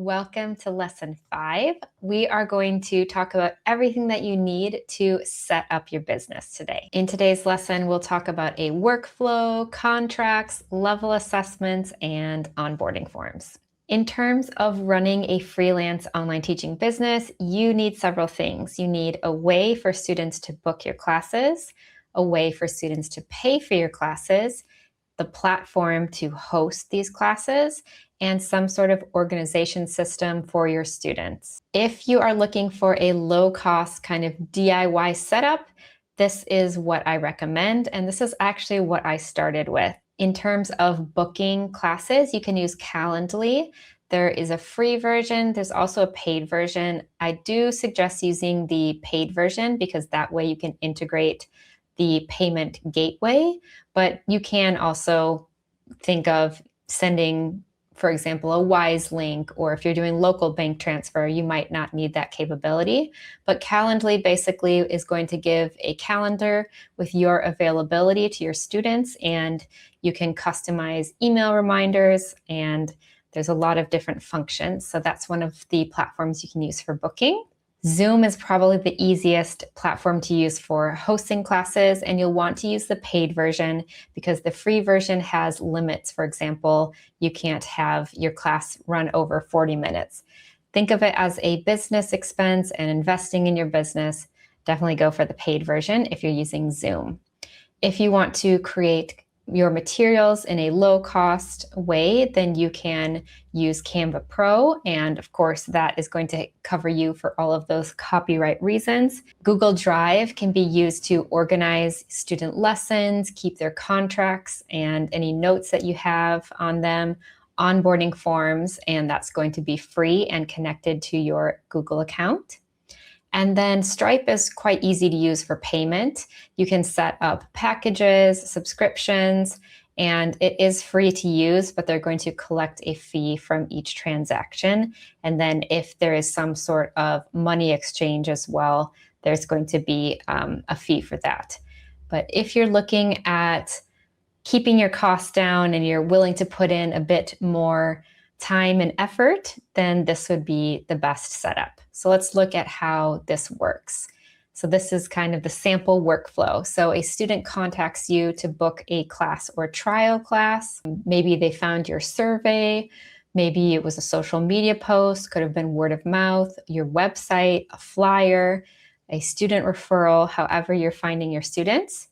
Welcome to lesson 5. We are going to talk about everything that you need to set up your business today. In today's lesson, we'll talk about a workflow, contracts, level assessments, and onboarding forms. In terms of running a freelance online teaching business, you need several things. You need a way for students to book your classes, a way for students to pay for your classes, the platform to host these classes, and some sort of organization system for your students. If you are looking for a low-cost kind of DIY setup, this is what I recommend, and this is actually what I started with. In terms of booking classes, you can use Calendly. There is a free version. There's also a paid version. I do suggest using the paid version because that way you can integrate the payment gateway, but you can also think of sending, for example, a Wise link, or if you're doing local bank transfer, you might not need that capability. But Calendly basically is going to give a calendar with your availability to your students, and you can customize email reminders, and there's a lot of different functions. So that's one of the platforms you can use for booking. Zoom is probably the easiest platform to use for hosting classes, and you'll want to use the paid version because the free version has limits. For example, you can't have your class run over 40 minutes. Think of it as a business expense and investing in your business. Definitely go for the paid version if you're using Zoom. If you want to create your materials in a low-cost way, then you can use Canva Pro, and of course that is going to cover you for all of those copyright reasons. Google Drive can be used to organize student lessons, keep their contracts and any notes that you have on them, onboarding forms, and that's going to be free and connected to your Google account. And then Stripe is quite easy to use for payment. You can set up packages, subscriptions, and it is free to use, but they're going to collect a fee from each transaction. And then if there is some sort of money exchange as well, there's going to be a fee for that. But if you're looking at keeping your costs down and you're willing to put in a bit more time and effort, then this would be the best setup. So let's look at how this works. So this is kind of the sample workflow. So a student contacts you to book a class or trial class. Maybe they found your survey. Maybe it was a social media post, could have been word of mouth, your website, a flyer, a student referral, however you're finding your students.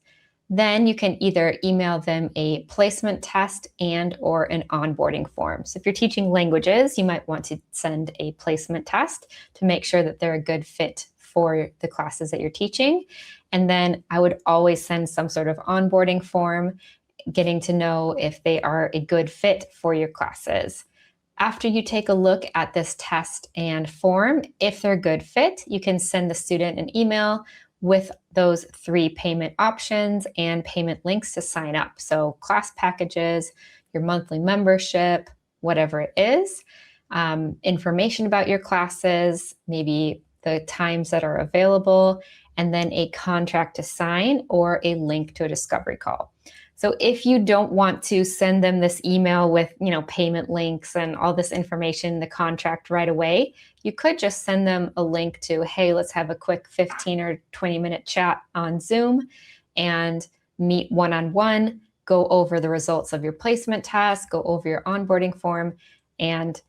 Then you can either email them a placement test and or an onboarding form. So if you're teaching languages, you might want to send a placement test to make sure that they're a good fit for the classes that you're teaching. And then I would always send some sort of onboarding form, getting to know if they are a good fit for your classes. After you take a look at this test and form, if they're a good fit, you can send the student an email with those 3 payment options and payment links to sign up. So class packages, your monthly membership, whatever it is, information about your classes, maybe the times that are available, and then a contract to sign or a link to a discovery call. So if you don't want to send them this email with, payment links and all this information, the contract right away, you could just send them a link to, hey, let's have a quick 15 or 20-minute chat on Zoom and meet one-on-one, go over the results of your placement test, go over your onboarding form, and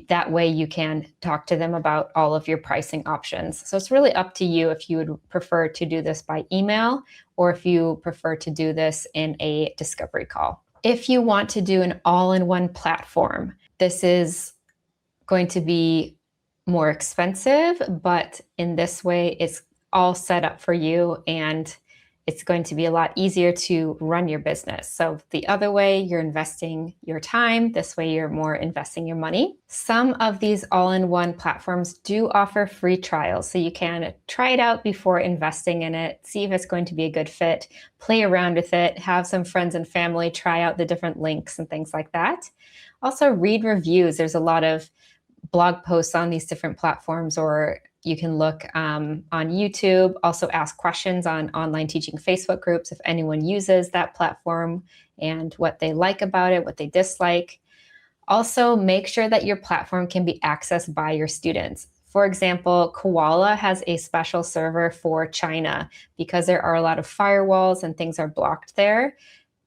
that way you can talk to them about all of your pricing options. So it's really up to you if you would prefer to do this by email or if you prefer to do this in a discovery call. If you want to do an all-in-one platform, this is going to be more expensive, but in this way it's all set up for you and it's going to be a lot easier to run your business. So the other way, you're investing your time. This way, you're more investing your money. Some of these all-in-one platforms do offer free trials. So you can try it out before investing in it, see if it's going to be a good fit, play around with it, have some friends and family try out the different links and things like that. Also, read reviews. There's a lot of blog posts on these different platforms, or you can look on YouTube, also ask questions on online teaching Facebook groups if anyone uses that platform and what they like about it, what they dislike. Also, make sure that your platform can be accessed by your students. For example, Koala has a special server for China because there are a lot of firewalls and things are blocked there.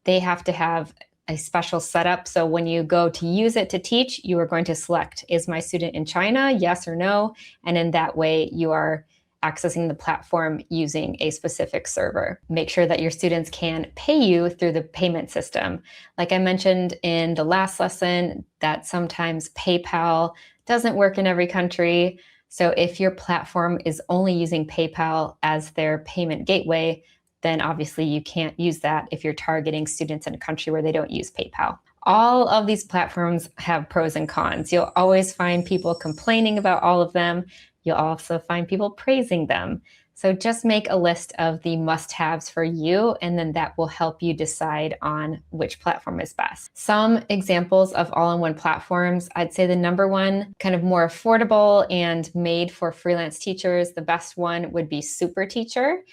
They have to have a special setup. So when you go to use it to teach, you are going to select, is my student in China? Yes or no? And in that way, you are accessing the platform using a specific server. Make sure that your students can pay you through the payment system. Like I mentioned in the last lesson, that sometimes PayPal doesn't work in every country. So if your platform is only using PayPal as their payment gateway, then obviously you can't use that if you're targeting students in a country where they don't use PayPal. All of these platforms have pros and cons. You'll always find people complaining about all of them. You'll also find people praising them. So just make a list of the must-haves for you, and then that will help you decide on which platform is best. Some examples of all-in-one platforms, I'd say the number one, kind of more affordable and made for freelance teachers, the best one would be Super Teacher.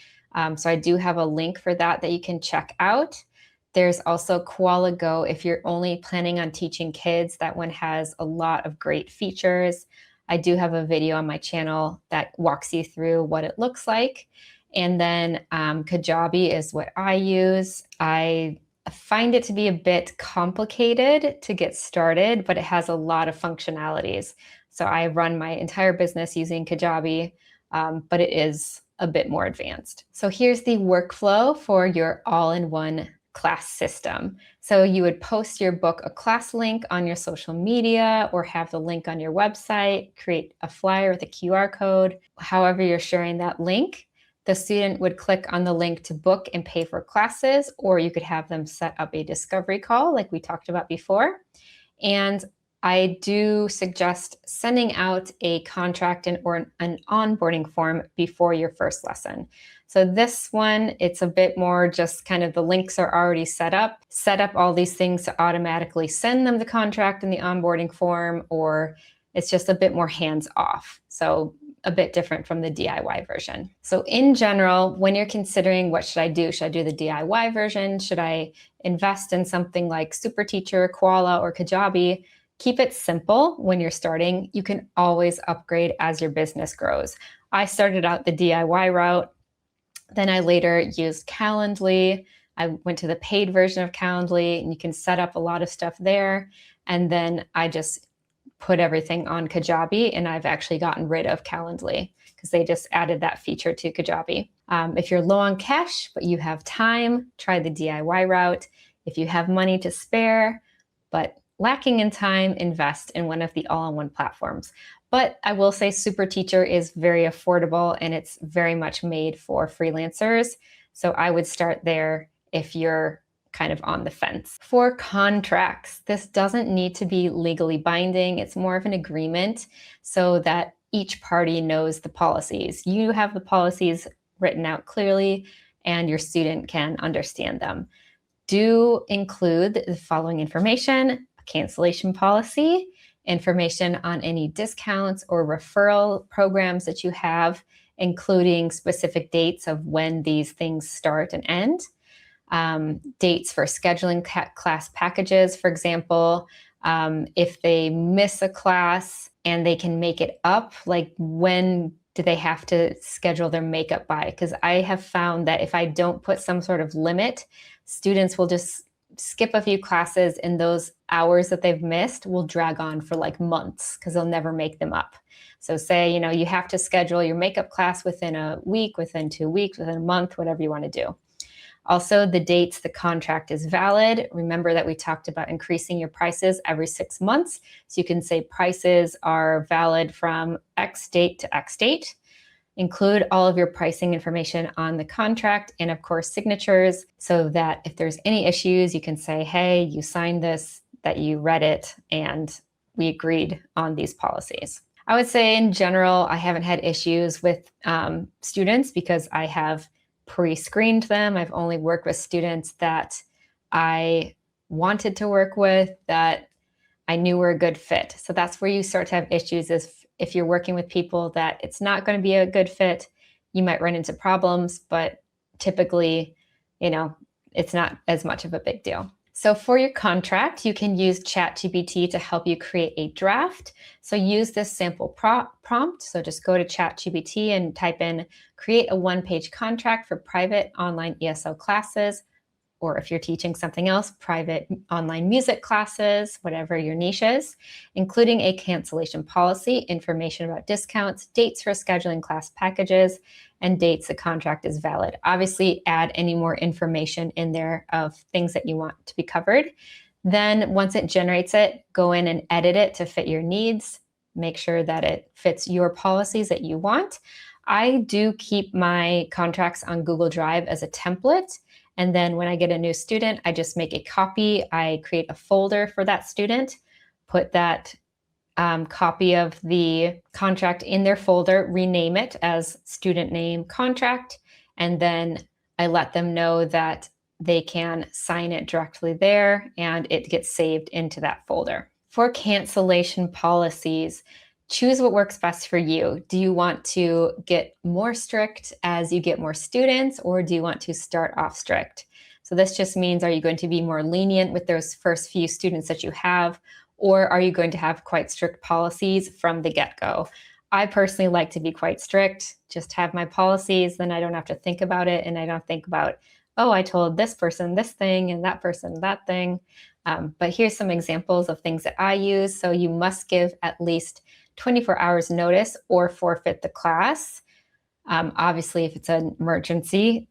So I do have a link for that you can check out. There's also Koala Go if you're only planning on teaching kids. That one has a lot of great features. I do have a video on my channel that walks you through what it looks like. And then Kajabi is what I use. I find it to be a bit complicated to get started, but it has a lot of functionalities. So I run my entire business using Kajabi, but it is a bit more advanced. So here's the workflow for your all-in-one class system. So you would post your book a class link on your social media or have the link on your website, create a flyer with a QR code. However you're sharing that link, the student would click on the link to book and pay for classes, or you could have them set up a discovery call like we talked about before. And I do suggest sending out a contract or an onboarding form before your first lesson. So this one, it's a bit more just kind of the links are already set up. Set up all these things to automatically send them the contract and the onboarding form, or it's just a bit more hands-off. So a bit different from the DIY version. So in general, when you're considering what should I do the DIY version? Should I invest in something like Super Teacher, Koala, or Kajabi? Keep it simple when you're starting. You can always upgrade as your business grows. I started out the DIY route. Then I later used Calendly. I went to the paid version of Calendly, and you can set up a lot of stuff there. And then I just put everything on Kajabi, and I've actually gotten rid of Calendly because they just added that feature to Kajabi. If you're low on cash, but you have time, try the DIY route. If you have money to spare, but lacking in time, invest in one of the all-in-one platforms. But I will say Super Teacher is very affordable and it's very much made for freelancers. So I would start there if you're kind of on the fence. For contracts, this doesn't need to be legally binding. It's more of an agreement so that each party knows the policies. You have the policies written out clearly and your student can understand them. Do include the following information: cancellation policy, information on any discounts or referral programs that you have, including specific dates of when these things start and end, dates for scheduling class packages. For example, if they miss a class and they can make it up, like when do they have to schedule their makeup by? Because I have found that if I don't put some sort of limit, students will just skip a few classes and those hours that they've missed will drag on for like months because they'll never make them up. So say, you have to schedule your makeup class within a week, within 2 weeks, within a month, whatever you want to do. Also, the dates the contract is valid. Remember that we talked about increasing your prices every 6 months. So you can say prices are valid from X date to X date. Include all of your pricing information on the contract and of course signatures so that if there's any issues, you can say, hey, you signed this, that you read it, and we agreed on these policies. I would say in general, I haven't had issues with students because I have pre-screened them. I've only worked with students that I wanted to work with, that I knew were a good fit. So that's where you start to have issues, is if you're working with people that it's not going to be a good fit, you might run into problems, but typically, it's not as much of a big deal. So for your contract, you can use ChatGPT to help you create a draft. So use this sample prompt. So just go to ChatGPT and type in, create a one-page contract for private online ESL classes, or if you're teaching something else, private online music classes, whatever your niche is, including a cancellation policy, information about discounts, dates for scheduling class packages, and dates the contract is valid. Obviously, add any more information in there of things that you want to be covered. Then once it generates it, go in and edit it to fit your needs. Make sure that it fits your policies that you want. I do keep my contracts on Google Drive as a template. And then when I get a new student, I just make a copy. I create a folder for that student, put that copy of the contract in their folder, rename it as student name contract, and then I let them know that they can sign it directly there and it gets saved into that folder. For cancellation policies, choose what works best for you. Do you want to get more strict as you get more students, or do you want to start off strict? So this just means, are you going to be more lenient with those first few students that you have, or are you going to have quite strict policies from the get-go? I personally like to be quite strict, just have my policies, then I don't have to think about it, and I don't think about, oh, I told this person this thing and that person that thing. But here's some examples of things that I use. So you must give at least 24 hours notice or forfeit the class. Obviously, if it's an emergency,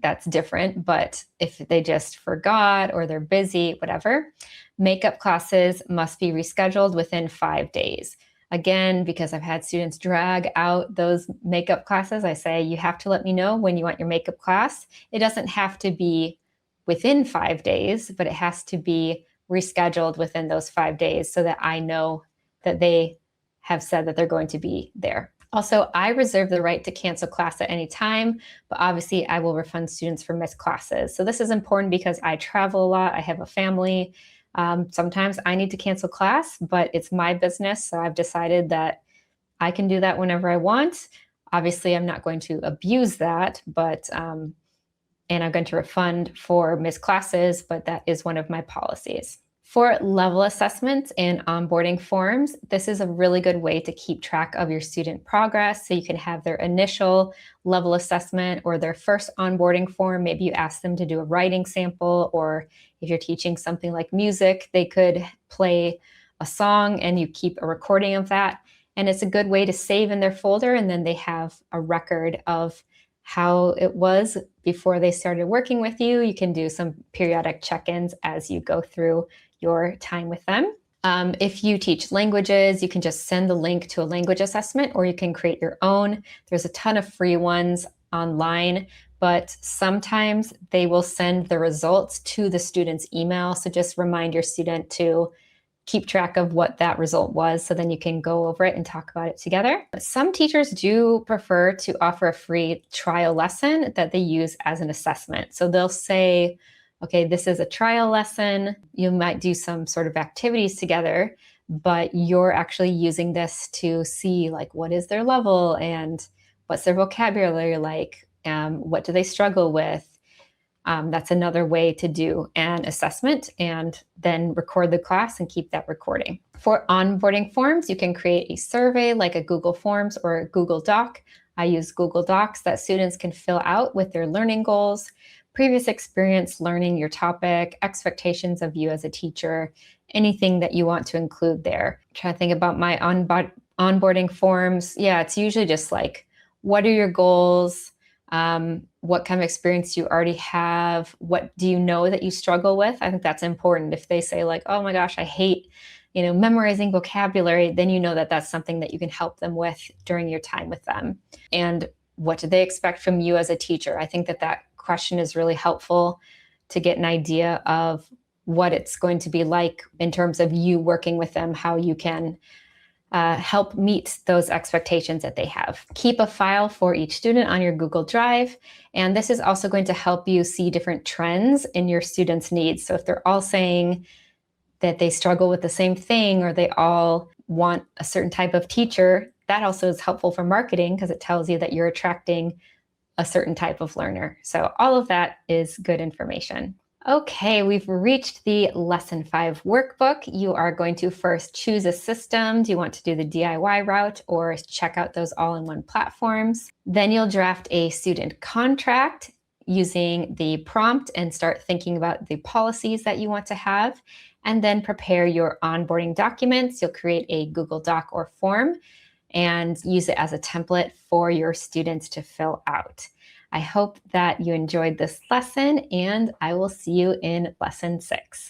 that's different. But if they just forgot or they're busy, whatever, makeup classes must be rescheduled within 5 days. Again, because I've had students drag out those makeup classes, I say, you have to let me know when you want your makeup class. It doesn't have to be within 5 days, but it has to be rescheduled within those 5 days so that I know that they have said that they're going to be there. Also, I reserve the right to cancel class at any time, but obviously I will refund students for missed classes. So this is important because I travel a lot, I have a family. Sometimes I need to cancel class, but it's my business. So I've decided that I can do that whenever I want. Obviously, I'm not going to abuse that, but and I'm going to refund for missed classes, but that is one of my policies. For level assessments and onboarding forms, this is a really good way to keep track of your student progress. So you can have their initial level assessment or their first onboarding form. Maybe you ask them to do a writing sample, or if you're teaching something like music, they could play a song and you keep a recording of that. And it's a good way to save in their folder, and then they have a record of how it was before they started working with you. You can do some periodic check-ins as you go through your time with them. If you teach languages, you can just send the link to a language assessment, or you can create your own. There's a ton of free ones online, but sometimes they will send the results to the student's email. So just remind your student to keep track of what that result was, so then you can go over it and talk about it together. But some teachers do prefer to offer a free trial lesson that they use as an assessment. So they'll say, okay, this is a trial lesson. You might do some sort of activities together, but you're actually using this to see like what is their level and what's their vocabulary like, what do they struggle with. That's another way to do an assessment and then record the class and keep that recording. For onboarding forms, you can create a survey like a Google Forms or a Google Doc. I use Google Docs that students can fill out with their learning goals, previous experience learning your topic, expectations of you as a teacher, anything that you want to include there. I'm trying to think about my onboarding forms. Yeah, it's usually just like, what are your goals? What kind of experience do you already have? What do you know that you struggle with? I think that's important. If they say like, oh my gosh, I hate, memorizing vocabulary, then you know that that's something that you can help them with during your time with them. And what do they expect from you as a teacher? I think that question is really helpful to get an idea of what it's going to be like in terms of you working with them, how you can help meet those expectations that they have. Keep a file for each student on your Google Drive. And this is also going to help you see different trends in your students' needs. So if they're all saying that they struggle with the same thing, or they all want a certain type of teacher, that also is helpful for marketing because it tells you that you're attracting a certain type of learner. So all of that is good information. Okay, we've reached the lesson 5 workbook. You are going to first choose a system. Do you want to do the DIY route or check out those all-in-one platforms? Then you'll draft a student contract using the prompt and start thinking about the policies that you want to have. And then prepare your onboarding documents. You'll create a Google Doc or form and use it as a template for your students to fill out. I hope that you enjoyed this lesson, and I will see you in lesson 6.